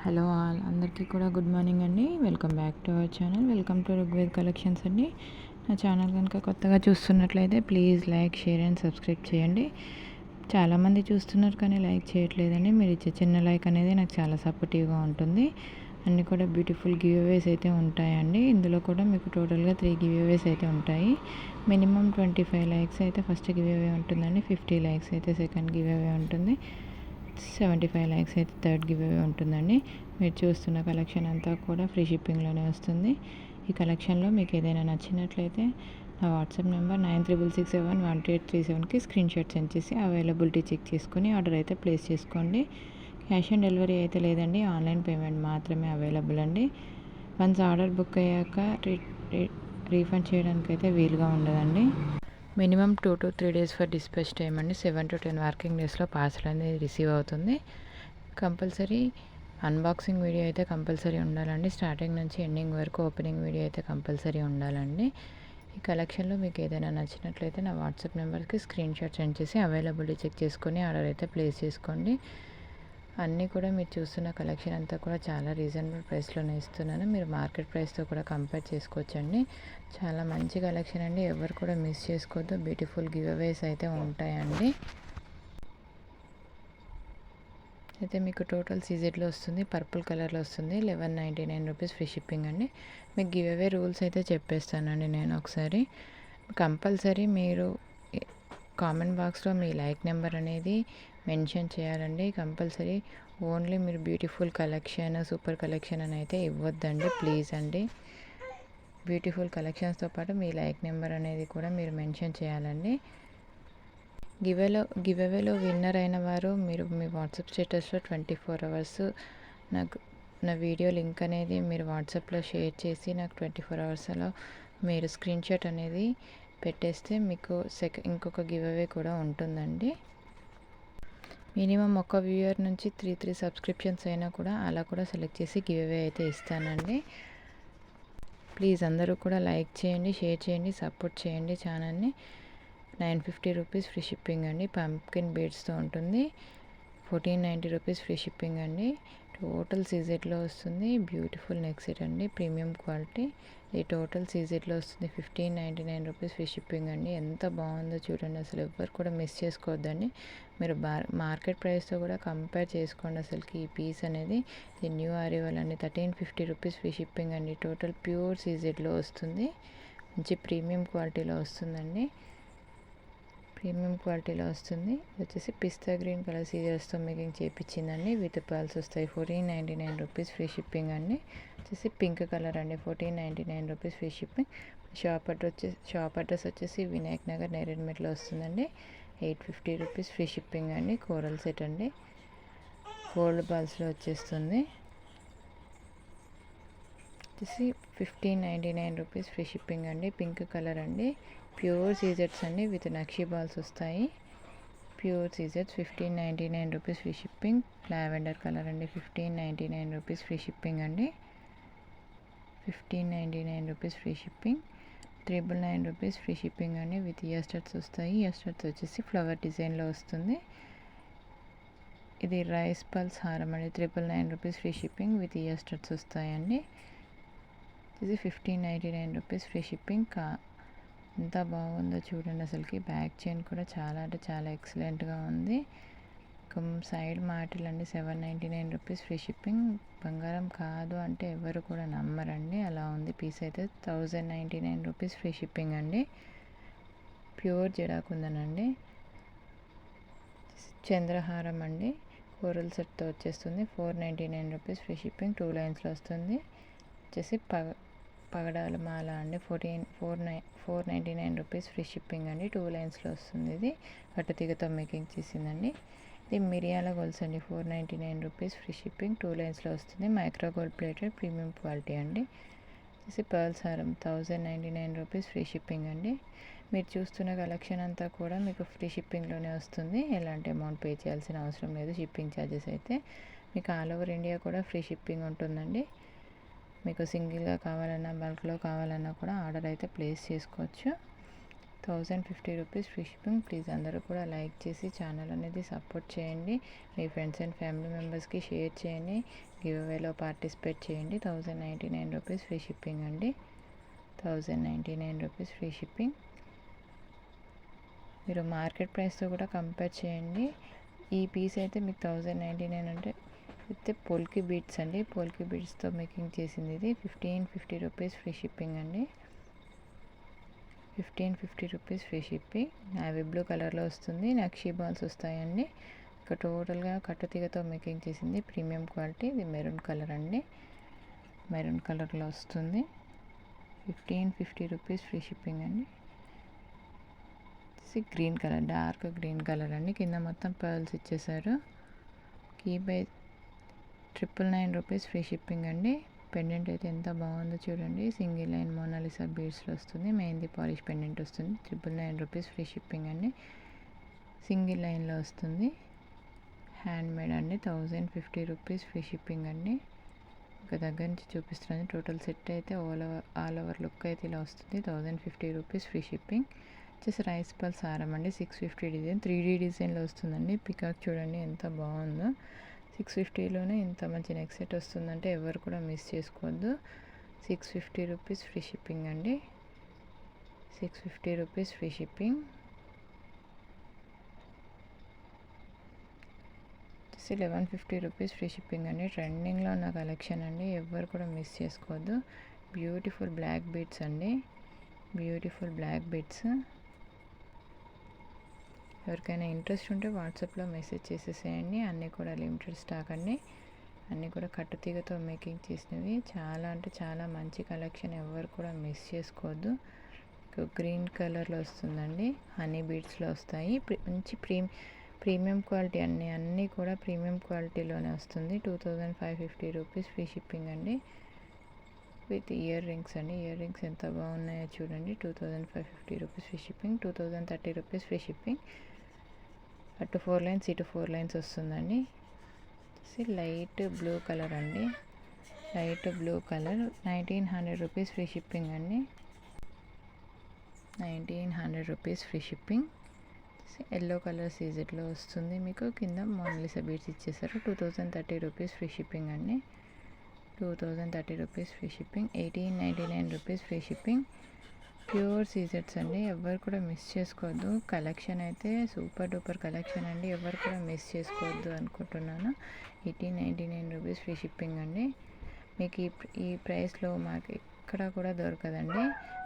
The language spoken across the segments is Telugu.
హలో ఆల్ అందరికీ కూడా గుడ్ మార్నింగ్ అండి. Welcome back to our channel. Welcome to Rigved collections అండి. నా ఛానల్ కనుక కొత్తగా చూస్తున్నట్లయితే please like, share and subscribe చేయండి. చాలామంది చూస్తున్నారు కానీ లైక్ చేయట్లేదండి. మీరు ఇచ్చే చిన్న లైక్ అనేది నాకు చాలా సపోర్టివ్గా ఉంటుంది. అన్నీ కూడా బ్యూటిఫుల్ గివ్ అవేస్ అయితే ఉంటాయండి. ఇందులో కూడా మీకు టోటల్గా 3 గివ్ అవేస్ అయితే ఉంటాయి. మినిమం 25 లైక్స్ అయితే ఫస్ట్ గివ్ అవే ఉంటుందండి. 50 లైక్స్ అయితే సెకండ్ గివ్ అవే ఉంటుంది. 75 లైక్స్ అయితే థర్డ్ గివ్ అవే ఉంటుందండి. మీరు చూస్తున్న కలెక్షన్ అంతా కూడా ఫ్రీ షిప్పింగ్లోనే వస్తుంది. ఈ కలెక్షన్లో మీకు ఏదైనా నచ్చినట్లయితే నా వాట్సాప్ నెంబర్ 93671237కి స్క్రీన్ షాట్ సెండ్ చేసి అవైలబిలిటీ చెక్ చేసుకొని ఆర్డర్ అయితే ప్లేస్ చేసుకోండి. క్యాష్ ఆన్ డెలివరీ అయితే లేదండి, ఆన్లైన్ పేమెంట్ మాత్రమే అవైలబుల్ అండి. వన్స్ ఆర్డర్ బుక్ అయ్యాక రీఫండ్ చేయడానికి అయితే వీలుగా ఉండదండి. Minimum 2 to 3 days for dispatch time అండి. 7 to 10 వర్కింగ్ డేస్లో పార్సల్ అనేది రిసీవ్ అవుతుంది. కంపల్సరీ అన్బాక్సింగ్ వీడియో అయితే కంపల్సరీ ఉండాలండి. స్టార్టింగ్ నుంచి ఎండింగ్ వరకు ఓపెనింగ్ వీడియో అయితే కంపల్సరీ ఉండాలండి. ఈ కలెక్షన్లో మీకు ఏదైనా నచ్చినట్లయితే నా వాట్సాప్ నెంబర్కి స్క్రీన్ షాట్ సెండ్ చేసి అవైలబిలిటీ చెక్ చేసుకొని ఆర్డర్ అయితే ప్లేస్ చేసుకోండి. అన్నీ కూడా మీరు చూస్తున్న కలెక్షన్ అంతా కూడా చాలా రీజనబుల్ ప్రైస్లోనే ఇస్తున్నాను. మీరు మార్కెట్ ప్రైస్తో కూడా కంపేర్ చేసుకోవచ్చండి. చాలా మంచి కలెక్షన్ అండి. ఎవరు కూడా మిస్ చేసుకోవద్దు. బ్యూటిఫుల్ గివ్ అవేస్ అయితే ఉంటాయండి. అయితే మీకు టోటల్ సీజెడ్లో వస్తుంది, పర్పుల్ కలర్లో వస్తుంది. 1199 రూపీస్ ఫ్రీ షిప్పింగ్ అండి. మీకు గివ్ అవే రూల్స్ అయితే చెప్పేస్తానండి నేను ఒకసారి. కంపల్సరీ మీరు కామెంట్ బాక్స్లో మీ లైక్ నెంబర్ అనేది మెన్షన్ చేయాలండి. కంపల్సరీ ఓన్లీ మీరు బ్యూటిఫుల్ కలెక్షన్, సూపర్ కలెక్షన్ అని అయితే ఇవ్వద్దండి ప్లీజ్ అండి. బ్యూటిఫుల్ కలెక్షన్స్తో పాటు మీ లైక్ నెంబర్ అనేది కూడా మీరు మెన్షన్ చేయాలండి. గివ్ అవేలో విన్నర్ అయిన వారు మీరు మీ వాట్సాప్ స్టేటస్లో 24 hours నాకు నా వీడియో లింక్ అనేది మీరు వాట్సాప్లో షేర్ చేసి నాకు 24 hoursలో మీరు స్క్రీన్ షాట్ అనేది పెట్టేస్తే మీకు ఇంకొక గివ్ అవే కూడా ఉంటుందండి. మినిమం ఒక వ్యూయర్ నుంచి 3 సబ్స్క్రిప్షన్స్ అయినా కూడా అలా కూడా సెలెక్ట్ చేసి గివ్ అవే అయితే ఇస్తానండి. ప్లీజ్ అందరూ కూడా లైక్ చేయండి, షేర్ చేయండి, సపోర్ట్ చేయండి ఛానల్ని. 950 రూపీస్ ఫ్రీ షిప్పింగ్ అండి. పంప్కిన్ బీడ్స్తో ఉంటుంది. 1490 రూపీస్ ఫ్రీ షిప్పింగ్ అండి. టోటల్ సీజెడ్లో వస్తుంది. బ్యూటిఫుల్ నెక్ సెట్ అండి, ప్రీమియం క్వాలిటీ. ఈ టోటల్ సీజెడ్లో వస్తుంది. 1599 రూపీస్ ఫ్రీ షిప్పింగ్ అండి. ఎంత బాగుందో చూడండి, అసలు ఎవ్వరు కూడా మిస్ చేసుకోవద్దండి. మీరు మార్కెట్ ప్రైస్తో కూడా కంపేర్ చేసుకోండి. అసలుకి ఈ పీస్ అనేది ఇది న్యూ అరైవల్ అండి. 1350 రూపీస్ ఫ్రీ షిప్పింగ్ అండి. టోటల్ ప్యూర్ సీజెడ్లో వస్తుంది. మంచి ప్రీమియం క్వాలిటీలో వస్తుందండి. ప్రీమియం క్వాలిటీలో వస్తుంది. ఇది వచ్చేసి పిస్తా గ్రీన్ కలర్ సీజర్స్తో మేకింగ్ చేయించిందండి. విత్ పర్ల్స్ వస్తాయి. 1499 రూపీస్ ఫ్రీ షిప్పింగ్ అండి. వచ్చేసి పింక్ కలర్ అండి. 1499 rupees free shipping. Shop address వచ్చేసి వినాయక్ నగర్ నేరేడ్మెట్లో వస్తుందండి. 850 రూపీస్ ఫ్రీ షిప్పింగ్ అండి. కోరల్ సెట్ అండి, గోల్డ్ బాల్స్లో వచ్చేస్తుంది. వచ్చేసి 1599 రూపీస్ ఫ్రీ షిప్పింగ్ అండి. పింక్ కలర్ అండి. ప్యూర్ సీజెట్స్ అండి, విత్ నక్షీ బాల్స్ వస్తాయి. ప్యూర్ సీజెట్స్ 1599 rupees free shipping. Lavender colour అండి. 1599 రూపీస్ ఫ్రీ షిప్పింగ్ అండి. 1599 rupees free shipping. 999 rupees free shipping అండి. విత్ ఇయర్ స్టడ్స్ వస్తాయి. ఇయర్ స్టడ్స్ వచ్చేసి ఫ్లవర్ డిజైన్లో వస్తుంది. ఇది రైస్ పల్స్ హారం అండి. 999 rupees free shipping with ear studs వస్తాయండి. ఇది 1599 రూపీస్ ఫ్రీ షిప్పింగ్. ఎంత బాగుందో చూడండి, అసలుకి బ్యాక్ చైన్ కూడా చాలా అంటే చాలా ఎక్సలెంట్గా ఉంది. సైడ్ మాటలండి. 799 rupees free shipping. బంగారం కాదు అంటే ఎవరు కూడా నమ్మరండి, అలా ఉంది పీస్ అయితే. 1099 రూపీస్ ఫ్రీ షిప్పింగ్ అండి. ప్యూర్ జడాకుందనండి. చంద్రహారం అండి, కోరల్ సెట్తో వచ్చేస్తుంది. 499 రూపీస్ ఫ్రీ షిప్పింగ్. 2 లైన్స్లో వస్తుంది. వచ్చేసి పగడాల మాల అండి. 499 రూపీస్ ఫ్రీ షిప్పింగ్ అండి. 2 లైన్స్లో వస్తుంది. ఇది కట్టుతీగతో మేకింగ్ చేసిందండి. ఇది మిరియాల గోల్స్ అండి. 499 రూపీస్ ఫ్రీ షిప్పింగ్. 2 లైన్స్లో వస్తుంది. Micro gold plated premium quality అండి. వచ్చేసి పర్ల్స్ హారం 1099 రూపీస్ ఫ్రీ షిప్పింగ్ అండి. మీరు చూస్తున్న కలెక్షన్ అంతా కూడా మీకు ఫ్రీ షిప్పింగ్లోనే వస్తుంది. ఎలాంటి అమౌంట్ పే చేయాల్సిన అవసరం లేదు. షిప్పింగ్ ఛార్జెస్ అయితే మీకు ఆల్ ఓవర్ ఇండియా కూడా ఫ్రీ షిప్పింగ్ ఉంటుందండి. మీకు సింగిల్గా కావాలన్నా బల్క్లో కావాలన్నా కూడా ఆర్డర్ అయితే ప్లేస్ చేసుకోవచ్చు. 1050 రూపీస్ ఫ్రీ షిప్పింగ్. ప్లీజ్ అందరూ కూడా లైక్ చేసి ఛానల్ అనేది సపోర్ట్ చేయండి. మీ ఫ్రెండ్స్ అండ్ ఫ్యామిలీ మెంబర్స్కి షేర్ చేయండి. గివ్ అవేలో పార్టిసిపేట్ చేయండి. 1099 రూపీస్ ఫ్రీ షిప్పింగ్ అండి. 1099 రూపీస్ ఫ్రీ షిప్పింగ్. మీరు మార్కెట్ ప్రైస్తో కూడా కంపేర్ చేయండి. ఈ పీస్ అయితే మీకు 1099 అంటే విత్ పోల్కి బీడ్స్ అండి. పోల్కి బీడ్స్తో మేకింగ్ చేసింది ఇది. 1550 రూపీస్ ఫ్రీ షిప్పింగ్ అండి. 1550 rupees free shipping. Navy blue కలర్లో వస్తుంది. నక్షీ బాల్స్ వస్తాయండి. ఇక టోటల్గా కట్టుతీగతో మేకింగ్ చేసింది. Premium quality. ఇది మెరూన్ కలర్ అండి. మెరూన్ కలర్లో వస్తుంది. 1550 రూపీస్ ఫ్రీ షిప్పింగ్ అండి. Green colour, dark green colour అండి. కింద మొత్తం పర్ల్స్ ఇచ్చేసారు. కీ బై 999 రూపీస్ ఫ్రీ షిప్పింగ్ అండి. పెండెంట్ అయితే ఎంత బాగుందో చూడండి. సింగిల్ లైన్ మోనాలిసా బీడ్స్లో వస్తుంది. మెహందీ పాలిష్ పెండెంట్ వస్తుంది. 999 రూపీస్ ఫ్రీ షిప్పింగ్ అండి. సింగిల్ లైన్లో వస్తుంది. హ్యాండ్ మేడ్ అండి. 1050 రూపీస్ ఫ్రీ షిప్పింగ్ అండి. ఒక దగ్గర నుంచి చూపిస్తున్నాను. టోటల్ సెట్ అయితే ఆల్ ఓవర్ లుక్ అయితే ఇలా వస్తుంది. 1050 రూపీస్ ఫ్రీ షిప్పింగ్. వచ్చేసి రైస్ పల్స్ హారం అండి. 650 డిజైన్ 3D డిజైన్లో వస్తుందండి. పికాక్ చూడండి ఎంత బాగుందో. 650లోనే ఇంత మంచి నెక్ సెట్ వస్తుందంటే ఎవరు కూడా మిస్ చేసుకోవద్దు. 650 రూపీస్ ఫ్రీ షిప్పింగ్ అండి. 650 rupees free shipping. 1150 rupees free shipping అండి. ట్రెండింగ్లో ఉన్న కలెక్షన్ అండి. ఎవరు కూడా మిస్ చేసుకోవద్దు. బ్యూటిఫుల్ బ్లాక్ బీడ్స్ అండి. Beautiful black beads. ఎవరికైనా ఇంట్రెస్ట్ ఉంటే వాట్సాప్లో మెసేజ్ చేసేసేయండి. అన్నీ కూడా లిమిటెడ్ స్టాక్ అండి. అన్నీ కూడా కట్టుతీగతో మేకింగ్ చేసినవి. చాలా అంటే చాలా మంచి కలెక్షన్. ఎవరు కూడా మిస్ చేసుకోవద్దు. గ్రీన్ కలర్లో వస్తుందండి. హనీ బీడ్స్లో వస్తాయి. మంచి ప్రీమియం క్వాలిటీ అన్నీ కూడా ప్రీమియం క్వాలిటీలోనే వస్తుంది. 2550 రూపీస్ ఫ్రీ షిప్పింగ్ అండి. విత్ ఇయర్ రింగ్స్ అండి. ఇయర్ రింగ్స్ ఎంత బాగున్నాయో చూడండి. 2550 rupees free shipping. 2030 rupees free shipping. అటు 4 లైన్స్ ఇటు 4 లైన్స్ వస్తుందండి. లైట్ బ్లూ కలర్ అండి. Light blue colour. 1900 rupees free shipping అండి. 1900 rupees free shipping. Yellow colour సీజెట్లో వస్తుంది. మీకు కింద మోనాలిసా బీడ్స్ ఇచ్చేసారు. 2030 రూపీస్ ఫ్రీ షిప్పింగ్ అండి. 2030 rupees free shipping. 1899 rupees free shipping. Pure సీజెట్స్ అండి. ఎవరు కూడా మిస్ చేసుకోవద్దు. కలెక్షన్ అయితే సూపర్ డూపర్ కలెక్షన్ అండి. ఎవరు కూడా మిస్ చేసుకోవద్దు అనుకుంటున్నాను. 1899 రూపీస్ ఫ్రీ షిప్పింగ్ అండి. మీకు ఈ ప్రైస్లో మాకు ఎక్కడ కూడా దొరకదండి.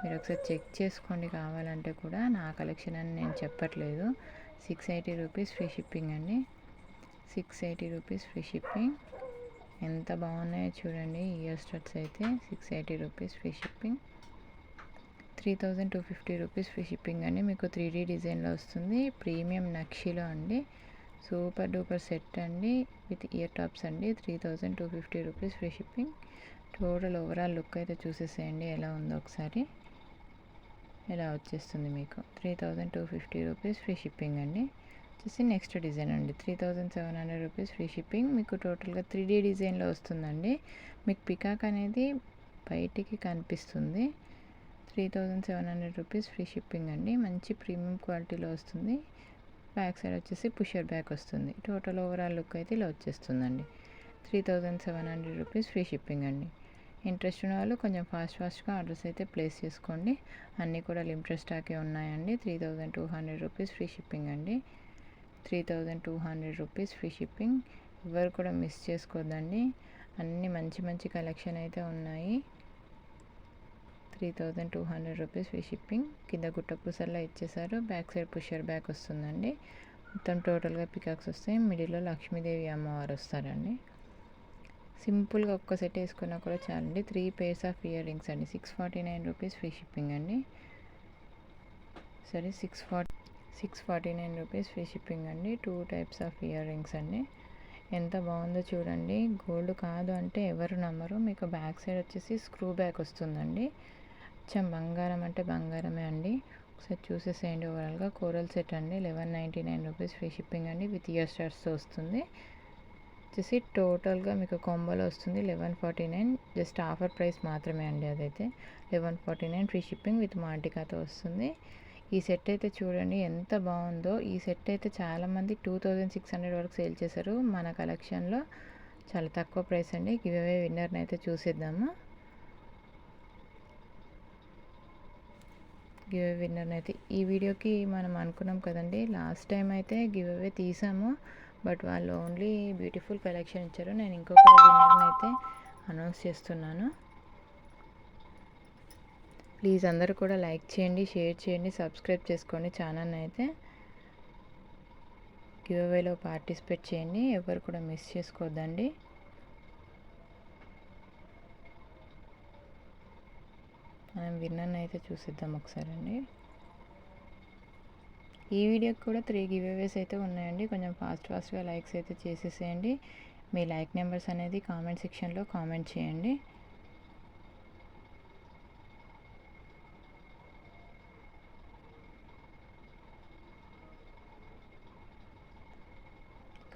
మీరు ఒకసారి చెక్ చేసుకోండి. కావాలంటే కూడా నా కలెక్షన్ అని నేను చెప్పట్లేదు. 680 రూపీస్ ఫ్రీ షిప్పింగ్ అండి. 680 రూపీస్ ఫ్రీ షిప్పింగ్. ఎంత బాగున్నాయో చూడండి. ఇయర్ స్టడ్స్ అయితే 680 rupees free shipping. 3250 rupees free shipping అండి. మీకు 3D డిజైన్లో వస్తుంది. ప్రీమియం నక్షిలో అండి. సూపర్ డూపర్ సెట్ అండి. విత్ ఇయర్ టాప్స్ అండి. 3250 rupees free shipping. Total overall look అయితే చూసేసేయండి ఎలా ఉందో ఒకసారి. ఇలా వచ్చేస్తుంది మీకు. 3250 రూపీస్ ఫ్రీ షిప్పింగ్ అండి. వచ్చేసి నెక్స్ట్ డిజైన్ అండి. 3700 రూపీస్ ఫ్రీ షిప్పింగ్. మీకు టోటల్గా 3D డిజైన్లో వస్తుందండి. మీకు పికాక్ అనేది బయటికి కనిపిస్తుంది. 3700 రూపీస్ ఫ్రీ షిప్పింగ్ అండి. మంచి ప్రీమియం క్వాలిటీలో వస్తుంది. బ్యాక్ సైడ్ వచ్చేసి పుషర్ బ్యాక్ వస్తుంది. టోటల్ ఓవరాల్ లుక్ అయితే ఇలా వచ్చేస్తుందండి. 3700 రూపీస్ ఫ్రీ షిప్పింగ్ అండి. ఇంట్రెస్ట్ ఉన్న వాళ్ళు కొంచెం ఫాస్ట్గా ఆర్డర్స్ అయితే ప్లేస్ చేసుకోండి. అన్నీ కూడా లిమిటెడ్ స్టాకే ఉన్నాయండి. 3200 రూపీస్ ఫ్రీ షిప్పింగ్ అండి. 3200 రూపీస్ ఫ్రీ షిప్పింగ్. ఎవరు కూడా మిస్ చేసుకోవద్దండి. అన్నీ మంచి మంచి కలెక్షన్ అయితే ఉన్నాయి. 3200 రూపీస్ ఫ్రీ షిప్పింగ్. కింద గుట్ట పూసల్లో ఇచ్చేసారు. బ్యాక్ సైడ్ పుషర్ బ్యాక్ వస్తుందండి. మొత్తం టోటల్గా పికాక్స్ వస్తాయి. మిడిల్లో లక్ష్మీదేవి అమ్మవారు వస్తారండి. సింపుల్గా ఒక్క సెట్ వేసుకున్నా కూడా చాలండి. 3 pairs ఆఫ్ ఇయర్ రింగ్స్ అండి. 649 రూపీస్ ఫ్రీ షిప్పింగ్ అండి. సరే 649 రూపీస్ ఫ్రీ షిప్పింగ్ అండి. 2 types ఆఫ్ ఇయర్ రింగ్స్ అండి. ఎంత బాగుందో చూడండి. గోల్డ్ కాదు అంటే ఎవరు నమ్మరు. మీకు బ్యాక్ సైడ్ వచ్చేసి స్క్రూ బ్యాక్ వస్తుందండి. కొంచెం బంగారం అంటే బంగారమే అండి. ఒకసారి చూసేసేయండి. ఓవరాల్గా కోరల్ సెట్ అండి. 1199 రూపీస్ ఫ్రీ షిప్పింగ్ అండి. విత్ ఇయర్ స్టార్స్తో వస్తుంది. వచ్చేసి టోటల్గా మీకు కాంబోలో వస్తుంది 1149. జస్ట్ ఆఫర్ ప్రైస్ మాత్రమే అండి అదైతే. 1149 ఫ్రీ షిప్పింగ్ విత్ మాంటికాతో వస్తుంది. ఈ సెట్ అయితే చూడండి ఎంత బాగుందో. ఈ సెట్ అయితే చాలామంది 2600 వరకు సేల్ చేశారు. మన కలెక్షన్లో చాలా తక్కువ ప్రైస్ అండి. గివ్ అవే విన్నర్ని అయితే చూసేద్దాము. గివ్ అవే విన్నర్ని అయితే ఈ వీడియోకి మనం అనుకున్నాం కదండి, లాస్ట్ టైం అయితే గివ్ అవే తీసాము, బట్ వాళ్ళు ఓన్లీ బ్యూటిఫుల్ కలెక్షన్ ఇచ్చారు. నేను ఇంకొక విన్నర్ని అయితే అనౌన్స్ చేస్తున్నాను. ప్లీజ్ అందరూ కూడా లైక్ చేయండి, షేర్ చేయండి, సబ్స్క్రైబ్ చేసుకోండి ఛానల్ని అయితే. గివ్ అవేలో పార్టిసిపేట్ చేయండి, ఎవరు కూడా మిస్ చేసుకోవద్దండి. మనం విన్నర్ని అయితే చూసిద్దాం ఒకసారి అండి. ఈ వీడియోకి కూడా 3 గివ్ అవేస్ అయితే ఉన్నాయండి. కొంచెం ఫాస్ట్గా లైక్స్ అయితే చేసేసేయండి. మీ లైక్ నెంబర్స్ అనేది కామెంట్ సెక్షన్లో కామెంట్ చేయండి.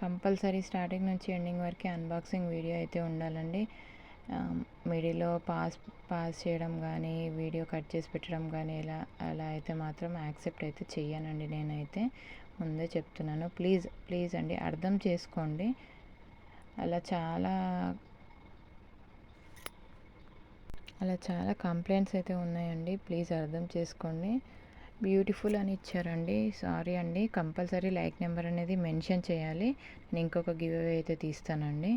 కంపల్సరీ స్టార్టింగ్ నుంచి ఎండింగ్ వరకు అన్బాక్సింగ్ వీడియో అయితే ఉండాలండి. మిడిల్లో పాస్ చేయడం కానీ, వీడియో కట్ చేసి పెట్టడం కానీ అలా అయితే మాత్రం యాక్సెప్ట్ అయితే చెయ్యనండి. నేనైతే ముందే చెప్తున్నాను. ప్లీజ్ అండి, అర్థం చేసుకోండి. అలా చాలా కంప్లైంట్స్ అయితే ఉన్నాయండి. ప్లీజ్ అర్థం చేసుకోండి. బ్యూటిఫుల్ అని ఇచ్చారండి, సారీ అండి. కంపల్సరీ లైక్ నెంబర్ అనేది మెన్షన్ చేయాలి. నేను ఇంకొక గివ్ అవే అయితే తీస్తానండి.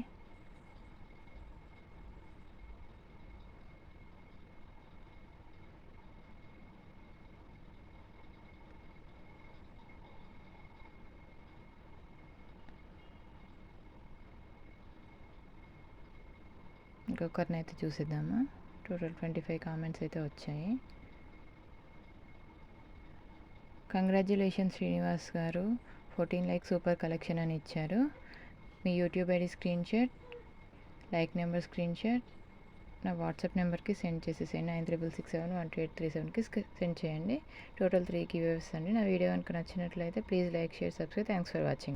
ఇంకొకరిని అయితే చూసేద్దాము. టోటల్ 25 కామెంట్స్ అయితే వచ్చాయి. కంగ్రాచ్యులేషన్స్ శ్రీనివాస్ గారు, 14 లైక్ సూపర్ కలెక్షన్ అని ఇచ్చారు. మీ YouTube ID screenshot, like number screenshot నా వాట్సాప్ నెంబర్కి సెండ్ చేసేసేయండి. 9367712837కి సెండ్ చేయండి. టోటల్ 3 గివ్ అవేస్ అండి. నా వీడియో కనుక నచ్చినట్లయితే please like, share, subscribe. Thanks for watching.